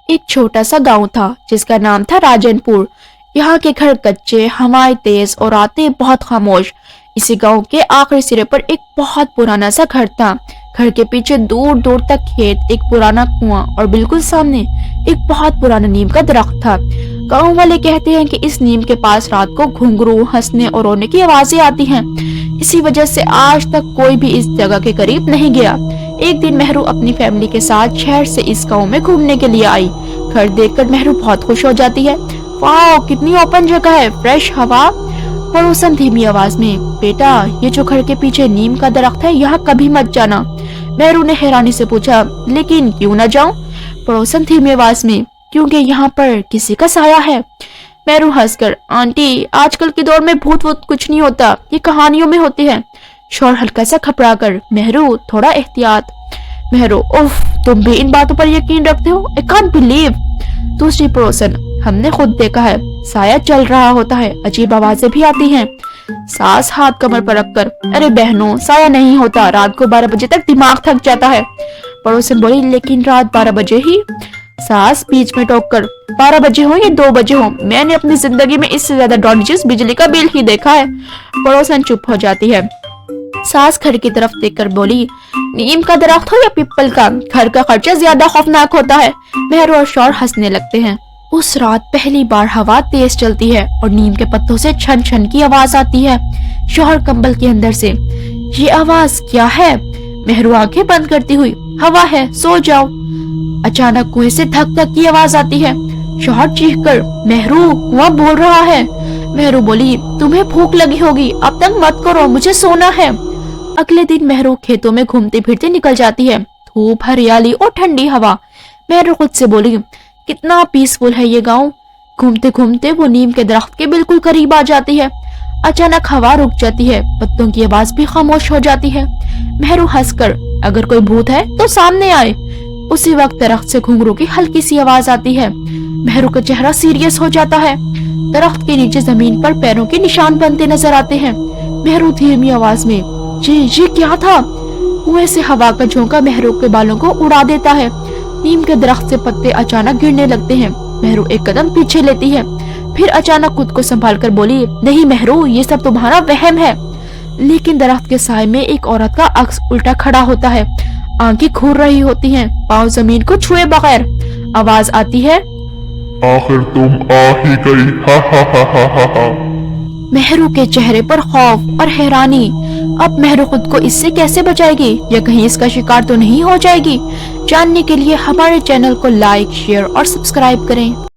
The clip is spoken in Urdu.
ایک چھوٹا سا گاؤں تھا جس کا نام تھا راجنپور۔ یہاں کے گھر کچے، ہوائیں تیز اور راتیں بہت خاموش۔ اسی گاؤں کے آخری سرے پر ایک بہت پرانا سا گھر تھا۔ گھر کے پیچھے دور دور تک کھیت، ایک پرانا کنواں اور بالکل سامنے ایک بہت پرانا نیم کا درخت تھا۔ گاؤں والے کہتے ہیں کہ اس نیم کے پاس رات کو گھنگرو، ہنسنے اور رونے کی آوازیں آتی ہیں۔ اسی وجہ سے آج تک کوئی بھی اس جگہ کے قریب نہیں گیا۔ ایک دن مہرو اپنی فیملی کے ساتھ شہر سے اس گاؤں میں گھومنے کے لیے آئی۔ گھر دیکھ کر مہرو بہت خوش ہو جاتی ہے۔ واو، کتنی اوپن جگہ ہے، فریش ہوا۔ پڑوسن دھیمی آواز میں، بیٹا یہ جو گھر کے پیچھے نیم کا درخت ہے یہاں کبھی مت جانا۔ مہرو نے حیرانی سے پوچھا، لیکن کیوں نہ جاؤں؟ پڑوسن دھیمی آواز میں، کیونکہ یہاں پر کسی کا سایہ ہے۔ مہرو ہنس کر، آنٹی آج کل کے دور میں بھوت ووت کچھ نہیں ہوتا، یہ کہانیوں میں ہوتے ہیں۔ شوہر ہلکا سا گھبرا کر، مہرو تھوڑا احتیاط۔ مہرو، اوف، تم بھی ان باتوں پر یقین رکھتے ہو؟ I can't believe۔ دوسری پڑوسن، ہم نے خود دیکھا ہے، سایہ چل رہا ہوتا ہے، عجیب آوازیں بھی آتی ہیں۔ ساس ہاتھ کمر پر رکھ کر، ارے بہنوں سایہ نہیں ہوتا، رات کو 12 بجے تک دماغ تھک جاتا ہے۔ پڑوسن بولی، لیکن رات 12 بجے ہی؟ ساس بیچ میں ٹوک کر، 12 بجے ہو یا 2 بجے ہو، میں نے اپنی زندگی میں اس سے زیادہ ڈونجس بجلی کا بل ہی دیکھا ہے۔ پڑوسن چپ ہو جاتی ہے۔ ساس گھر کی طرف دیکھ کر بولی، نیم کا درخت ہو یا پیپل کا، گھر کا خرچہ زیادہ خوفناک ہوتا ہے۔ مہرو اور شوہر ہنسنے لگتے ہیں۔ اس رات پہلی بار ہوا تیز چلتی ہے اور نیم کے پتوں سے چھن چھن کی آواز آتی ہے۔ شوہر کمبل کے اندر سے، یہ آواز کیا ہے؟ مہرو آنکھیں بند کرتی ہوئی، ہوا ہے، سو جاؤ۔ اچانک کنویں سے دھک دھک کی آواز آتی ہے۔ شوہر چیخ کر، مہرو کنواں بول رہا ہے۔ مہرو بولی، تمہیں بھوک لگی ہوگی، اب تک مت کرو، مجھے سونا ہے۔ اگلے دن مہرو کھیتوں میں گھومتے پھرتے نکل جاتی ہے۔ دھوپ، ہریالی اور ٹھنڈی ہوا۔ مہرو خود سے بولی، کتنا پیسفل ہے یہ گاؤں۔ گھومتے گھومتے وہ نیم کے درخت کے بالکل قریب آ جاتی ہے۔ اچانک ہوا رک جاتی ہے، پتوں کی آواز بھی خاموش ہو جاتی ہے۔ مہرو ہنس کر، اگر کوئی بھوت ہے تو سامنے آئے۔ اسی وقت درخت سے گھنگرو کی ہلکی سی آواز آتی ہے۔ مہرو کا چہرہ سیریس ہو جاتا ہے۔ درخت کے نیچے زمین پر پیروں کے نشان بنتے نظر آتے ہیں۔ مہرو دھیمی آواز میں، یہ کیا تھا؟ کنویں سے ہوا کا جھونکا مہرو کے بالوں کو اڑا دیتا ہے۔ نیم کے درخت سے پتے اچانک گرنے لگتے ہیں۔ مہرو ایک قدم پیچھے لیتی ہے، پھر اچانک خود کو سنبھال کر بولی، نہیں مہرو، یہ سب تمہارا وہم ہے۔ لیکن درخت کے سائے میں ایک عورت کا عکس الٹا کھڑا ہوتا ہے، آنکھیں کھور رہی ہوتی ہیں، پاؤں زمین کو چھوئے بغیر۔ آواز آتی ہے، آخر تم آ ہی گئی، ہا ہا ہا ہا ہا ہا۔ مہرو کے چہرے پر خوف اور حیرانی۔ اب مہرو خود کو اس سے کیسے بچائے گی؟ یا کہیں اس کا شکار تو نہیں ہو جائے گی؟ جاننے کے لیے ہمارے چینل کو لائک، شیئر اور سبسکرائب کریں۔